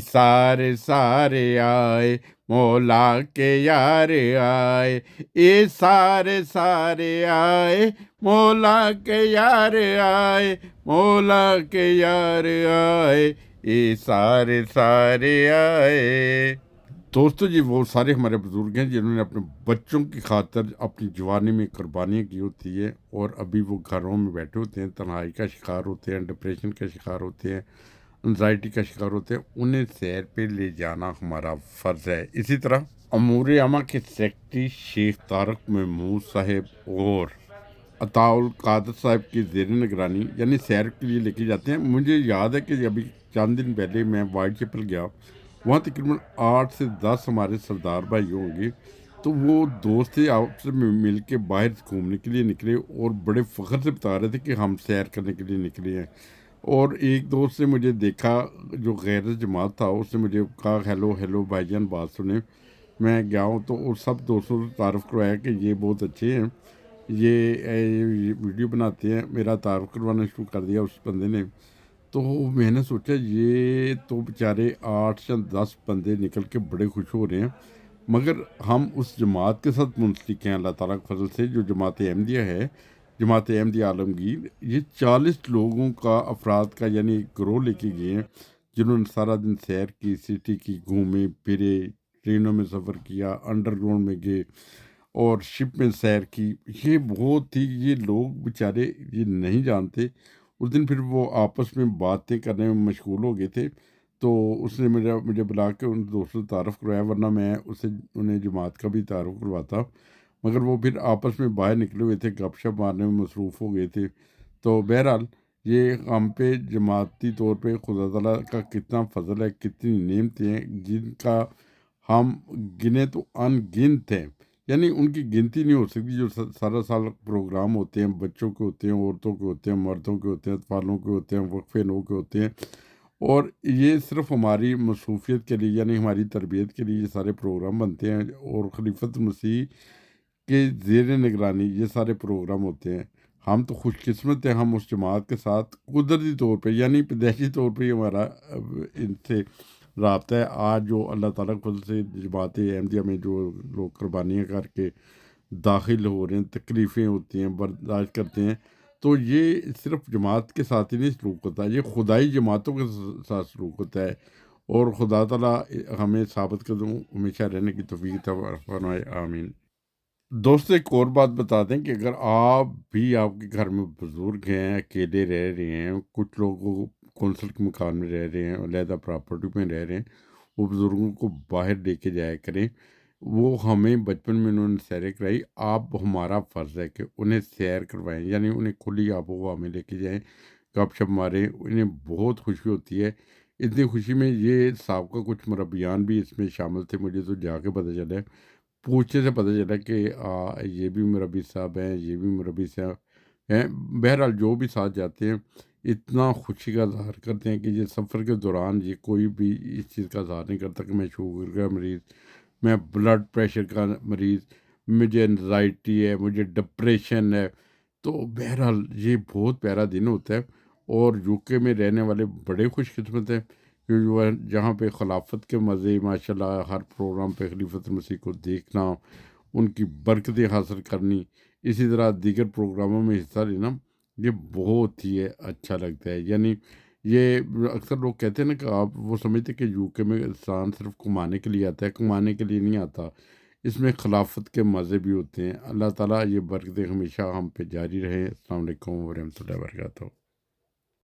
سارے سارے آئے مولا کے یار آئے، سارے سارے آئے مولا کے یار آئے، مولا کے یار آئے، سارے سارے آئے۔ دوستو جی، وہ سارے ہمارے بزرگ ہیں جنہوں نے اپنے بچوں کی خاطر اپنی جوانی میں قربانیاں کی ہوتی ہے، اور ابھی وہ گھروں میں بیٹھے ہوتے ہیں، تنہائی کا شکار ہوتے ہیں، ڈپریشن کا شکار ہوتے ہیں، انزائٹی کا شکار ہوتے ہیں۔ انہیں سیر پہ لے جانا ہمارا فرض ہے۔ اسی طرح امور عامہ کے سیکرٹری شیخ طارق محمود صاحب اور عطاء القادر صاحب کی زیر نگرانی یعنی سیر کے لیے لے کے جاتے ہیں۔ مجھے یاد ہے کہ ابھی چند دن پہلے میں وائٹ چیپل گیا، وہاں تقریباً 8 سے 10 ہمارے سردار بھائی ہوں گے، تو وہ دوست تھے، آپس میں مل کے باہر گھومنے کے لیے نکلے اور بڑے فخر سے بتا رہے تھے کہ ہم سیر کرنے کے لیے نکلے ہیں۔ اور ایک دوست نے مجھے دیکھا جو غیر جماعت تھا، اس نے مجھے کہا ہیلو ہیلو بھائی جان بات سنیں۔ میں گیا ہوں تو اور سب دوستوں سے تعارف کروایا کہ یہ بہت اچھے ہیں، یہ ویڈیو بناتے ہیں، میرا تعارف کروانا شروع کر دیا اس بندے نے۔ تو میں نے سوچا یہ تو بیچارے 8 یا 10 بندے نکل کے بڑے خوش ہو رہے ہیں، مگر ہم اس جماعت کے ساتھ منسلک ہیں اللہ تعالیٰ کے فضل سے، جو جماعت احمدیہ ہے، جماعت احمدیہ عالمگیر۔ یہ 40 لوگوں کا افراد کا یعنی گروہ لے کے گئے ہیں، جنہوں نے سارا دن سیر کی، سٹی کی، گھومے پھرے، ٹرینوں میں سفر کیا، انڈر گراؤنڈ میں گئے اور شپ میں سیر کی۔ یہ بہت ہی، یہ لوگ بیچارے یہ نہیں جانتے۔ اس دن پھر وہ آپس میں باتیں کرنے میں مشغول ہو گئے تھے، تو اس نے مجھے بلا کے ان دوستوں سے تعارف کروایا، ورنہ میں اسے انہیں جماعت کا بھی تعارف کرواتا، مگر وہ پھر آپس میں باہر نکلے ہوئے تھے، گپ شپ مارنے میں مصروف ہو گئے تھے۔ تو بہرحال یہ ہم پہ جماعتی طور پہ خدا تعالیٰ کا کتنا فضل ہے، کتنی نعمتیں ہیں جن کا ہم گنے تو ان گنت ہیں، یعنی ان کی گنتی نہیں ہو سکتی۔ جو سارا سال پروگرام ہوتے ہیں، بچوں کے ہوتے ہیں، عورتوں کے ہوتے ہیں، مردوں کے ہوتے ہیں، اطفالوں کے ہوتے ہیں، وقفے نو کے ہوتے ہیں، اور یہ صرف ہماری مصروفیت کے لیے یعنی ہماری تربیت کے لیے یہ سارے پروگرام بنتے ہیں، اور خلیفۃ مسیح کے زیر نگرانی یہ سارے پروگرام ہوتے ہیں۔ ہم تو خوش قسمت ہیں، ہم اس جماعت کے ساتھ قدرتی طور پہ یعنی پیدائشی طور پہ ہی ہمارا ان سے رابطہ ہے۔ آج جو اللہ تعالیٰ کی فضل سے جماعت احمدیہ میں جو لوگ قربانیاں کر کے داخل ہو رہے ہیں، تکلیفیں ہوتی ہیں، برداشت کرتے ہیں، تو یہ صرف جماعت کے ساتھ ہی نہیں سلوک ہوتا، یہ خدائی جماعتوں کے ساتھ سلوک ہوتا ہے، اور خدا تعالیٰ ہمیں ثابت قدم ہمیشہ رہنے کی توفیق عطا فرمائے، آمین۔ دوستو ایک اور بات بتا دیں کہ اگر آپ بھی آپ کے گھر میں بزرگ ہیں، اکیلے رہ رہے ہیں، کچھ لوگ کونسل کے مکان میں رہ رہے ہیں، علیحدہ پراپرٹی میں رہ رہے ہیں، وہ بزرگوں کو باہر لے کے جایا کریں۔ وہ ہمیں بچپن میں انہوں نے سیریں کرائی، آپ ہمارا فرض ہے کہ انہیں سیر کروائیں، یعنی انہیں کھلی آب و ہوا میں لے کے جائیں، گپ شپ ماریں، انہیں بہت خوشی ہوتی ہے۔ اتنی خوشی میں یہ سابقہ کچھ مربیان بھی اس میں شامل تھے، مجھے تو جا کے پتہ چلا، پوچھنے سے پتہ چلا کہ یہ بھی مربی صاحب ہیں، یہ بھی مربی صاحب ہیں۔ بہرحال جو بھی ساتھ جاتے ہیں اتنا خوشی کا اظہار کرتے ہیں کہ یہ سفر کے دوران یہ کوئی بھی اس چیز کا اظہار نہیں کرتا کہ میں شوگر کا مریض، میں بلڈ پریشر کا مریض، مجھے انزائٹی ہے، مجھے ڈپریشن ہے۔ تو بہرحال یہ بہت پیارا دن ہوتا ہے، اور یو کے میں رہنے والے بڑے خوش قسمت ہیں جہاں پہ خلافت کے مزے ماشاءاللہ ہر پروگرام پہ خلیفۃ مسیح کو دیکھنا، ان کی برکتیں حاصل کرنی، اسی طرح دیگر پروگراموں میں حصہ لینا، یہ بہت ہی اچھا لگتا ہے۔ یعنی یہ اکثر لوگ کہتے ہیں نا کہ آپ وہ سمجھتے کہ یو کے میں انسان صرف کمانے کے لیے آتا ہے، کمانے کے لیے نہیں آتا، اس میں خلافت کے مزے بھی ہوتے ہیں۔ اللہ تعالیٰ یہ برکتیں ہمیشہ ہم پہ جاری رہیں۔ السلام علیکم ورحمۃ اللہ وبرکاتہ۔